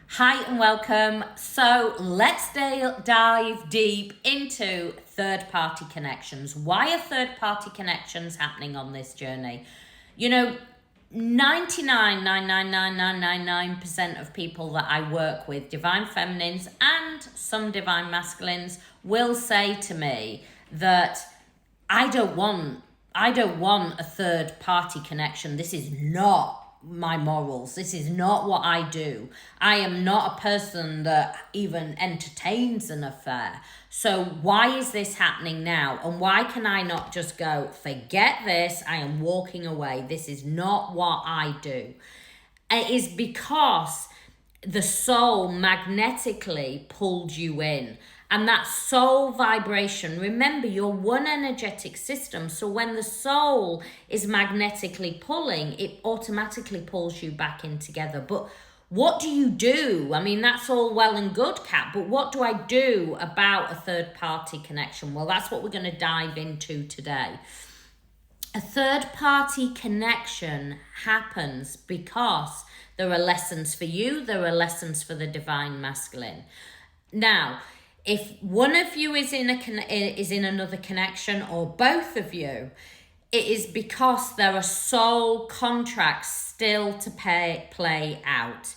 Hi and welcome. So let's dive deep into third-party connections. Why are third-party connections happening on this journey? 99.99999% of people that I work with, divine feminines and some divine masculines, will say to me that I don't want a third party connection. This is not my morals. This is not what I do. I am not a person that even entertains an affair. So why is this happening now? And why can I not just go, forget this, I am walking away. This is not what I do. It is because the soul magnetically pulled you in. And that soul vibration, remember, you're one energetic system. So when the soul is magnetically pulling, it automatically pulls you back in together. But what do you do? I mean, that's all well and good, Kat, but what do I do about a third party connection? Well, that's what we're going to dive into today. A third party connection happens because there are lessons for you, there are lessons for the divine masculine. Now, if one of you is in another connection, or both of you, it is because there are soul contracts still to play out.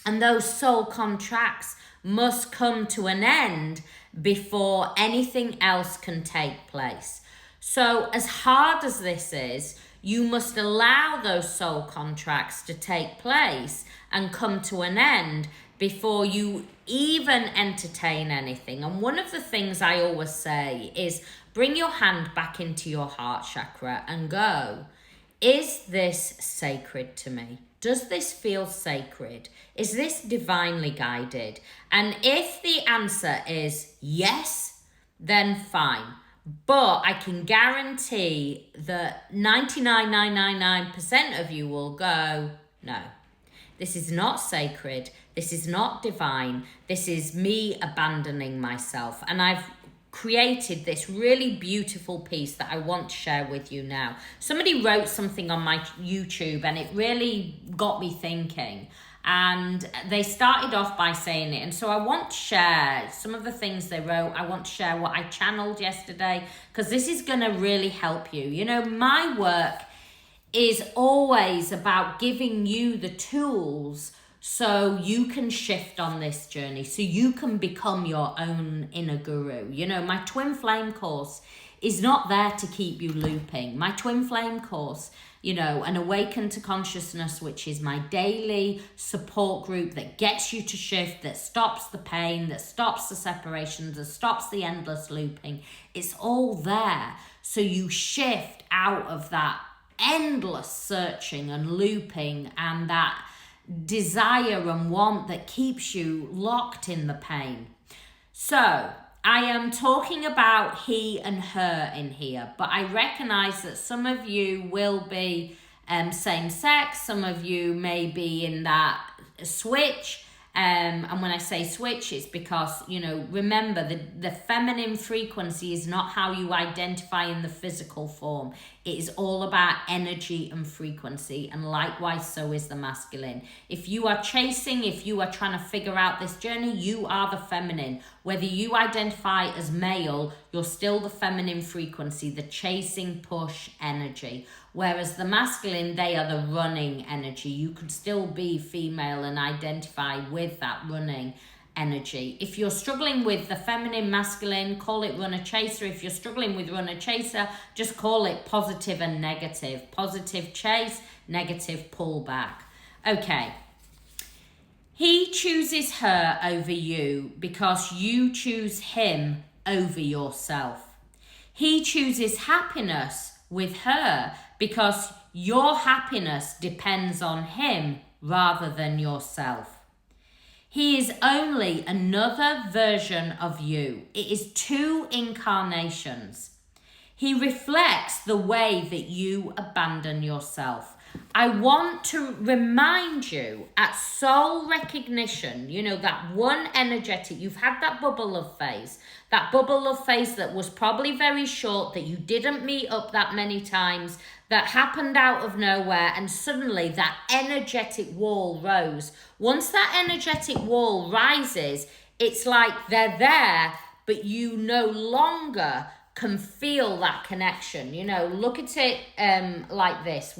And those soul contracts must come to an end before anything else can take place. So as hard as this is, you must allow those soul contracts to take place and come to an end before you even entertain anything. And one of the things I always say is bring your hand back into your heart chakra and go, is this sacred to me? Does this feel sacred? Is this divinely guided? And if the answer is yes, then fine. But I can guarantee that 99.999% of you will go, no, this is not sacred. This is not divine. This is me abandoning myself. And I've created this really beautiful piece that I want to share with you now. Somebody wrote something on my YouTube and it really got me thinking. And they started off by saying it. And so I want to share some of the things they wrote. I want to share what I channeled yesterday, because this is going to really help you. You know, my work is always about giving you the tools so you can shift on this journey, so you can become your own inner guru. You know, my twin flame course is not there to keep you looping. My twin flame course, you know, an Awaken to Consciousness, which is my daily support group that gets you to shift, that stops the pain, that stops the separation, that stops the endless looping. It's all there so you shift out of that endless searching and looping and that desire and want that keeps you locked in the pain. So I am talking about he and her in here, but I recognize that some of you will be same sex, some of you may be in that switch. And when I say switch, it's because, you know, remember the feminine frequency is not how you identify in the physical form. It is all about energy and frequency, and likewise so is the masculine. If you are chasing, if you are trying to figure out this journey, you are the feminine. Whether you identify as male, you're still the feminine frequency, the chasing push energy. Whereas the masculine, they are the running energy. You could still be female and identify with that running energy. If you're struggling with the feminine masculine, call it runner chaser. If you're struggling with runner chaser, just call it positive and negative. Positive chase, negative pull back. Okay. He chooses her over you because you choose him over yourself. He chooses happiness with her because your happiness depends on him rather than yourself. He is only another version of you. It is two incarnations. He reflects the way that you abandon yourself. I want to remind you at soul recognition, you know, that one energetic, you've had that bubble of phase that was probably very short, that you didn't meet up that many times, that happened out of nowhere, and suddenly that energetic wall rose. Once that energetic wall rises, it's like they're there, but you no longer can feel that connection. You know, look at it like this.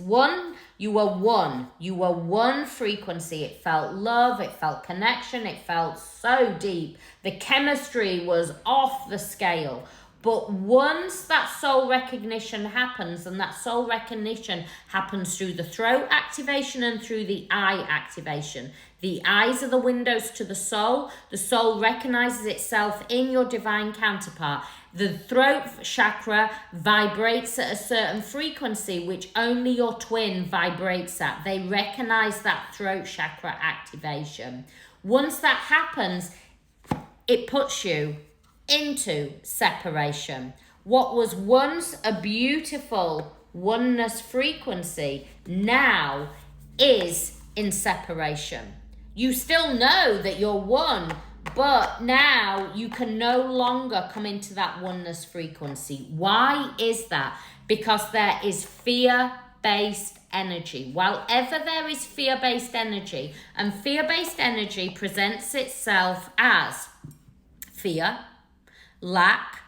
You were one frequency. It felt love, it felt connection, it felt so deep. The chemistry was off the scale. But once that soul recognition happens, and that soul recognition happens through the throat activation and through the eye activation. The eyes are the windows to the soul. The soul recognizes itself in your divine counterpart. The throat chakra vibrates at a certain frequency, which only your twin vibrates at. They recognize that throat chakra activation. Once that happens, it puts you into separation. What was once a beautiful oneness frequency now is in separation. You still know that you're one, but now you can no longer come into that oneness frequency. Why is that? Because there is fear-based energy. Wherever there is fear-based energy, and fear-based energy presents itself as fear, lack,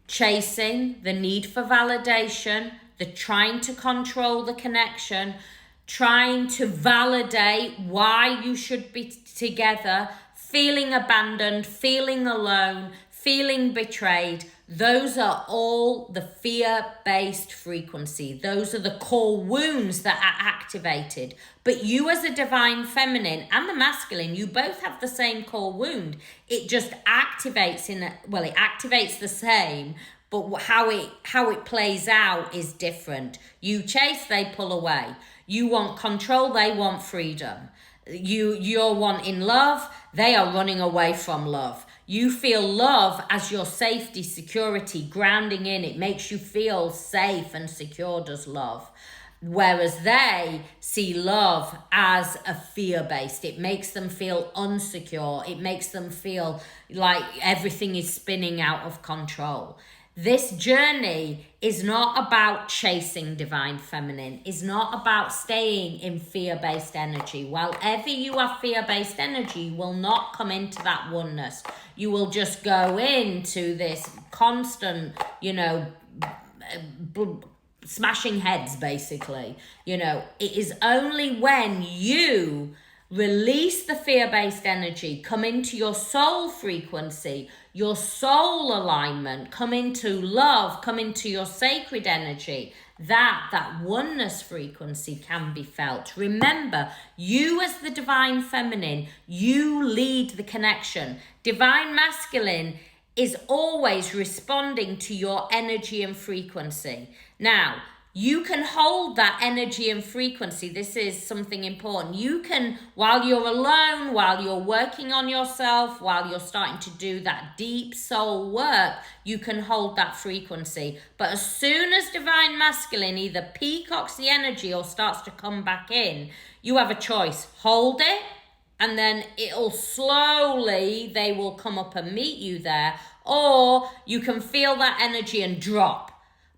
chasing, the need for validation, the trying to control the connection, trying to validate why you should be together, feeling abandoned, feeling alone, feeling betrayed. Those are all the fear-based frequency. Those are the core wounds that are activated. But you as a divine feminine and the masculine, you both have the same core wound. It just activates it activates the same, but how it plays out is different. You chase, they pull away. You want control, they want freedom. You're wanting love, they are running away from love. You feel love as your safety, security, grounding in. It makes you feel safe and secure, does love. Whereas they see love as a fear-based. It makes them feel unsecure. It makes them feel like everything is spinning out of control. This journey is not about chasing divine feminine. It's not about staying in fear-based energy. Wherever you have fear-based energy, you will not come into that oneness. You will just go into this constant, smashing heads, basically. It is only when you release the fear-based energy, come into your soul frequency, your soul alignment, come into love, come into your sacred energy, that oneness frequency can be felt. Remember, you as the divine feminine, you lead the connection. Divine masculine is always responding to your energy and frequency. Now, you can hold that energy and frequency. This is something important. You can, while you're alone, while you're working on yourself, while you're starting to do that deep soul work, you can hold that frequency. But as soon as divine masculine either peacocks the energy or starts to come back in, you have a choice. Hold it, and then it'll slowly, they will come up and meet you there. Or you can feel that energy and drop.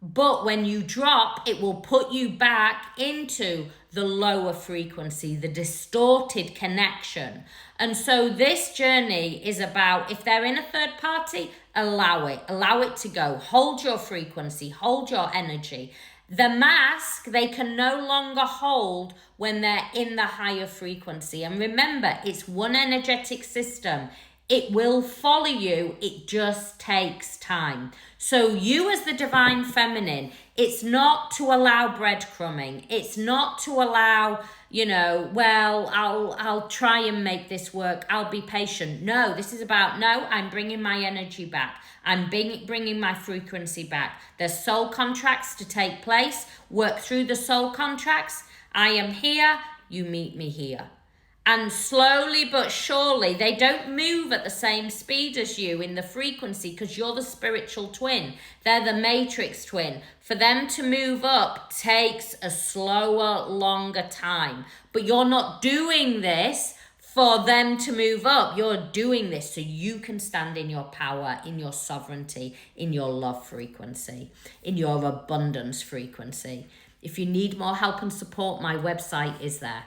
But when you drop, it will put you back into the lower frequency, the distorted connection. And so this journey is about, if they're in a third party, allow it to go. Hold your frequency, hold your energy. The mask, they can no longer hold when they're in the higher frequency. And remember, it's one energetic system. It will follow you. It just takes time. So you as the divine feminine, it's not to allow breadcrumbing. It's not to allow, I'll try and make this work. I'll be patient. No, this is about, no, I'm bringing my energy back. I'm bringing my frequency back. There's soul contracts to take place. Work through the soul contracts. I am here. You meet me here. And slowly but surely, they don't move at the same speed as you in the frequency because you're the spiritual twin. They're the matrix twin. For them to move up takes a slower, longer time. But you're not doing this for them to move up. You're doing this so you can stand in your power, in your sovereignty, in your love frequency, in your abundance frequency. If you need more help and support, my website is there.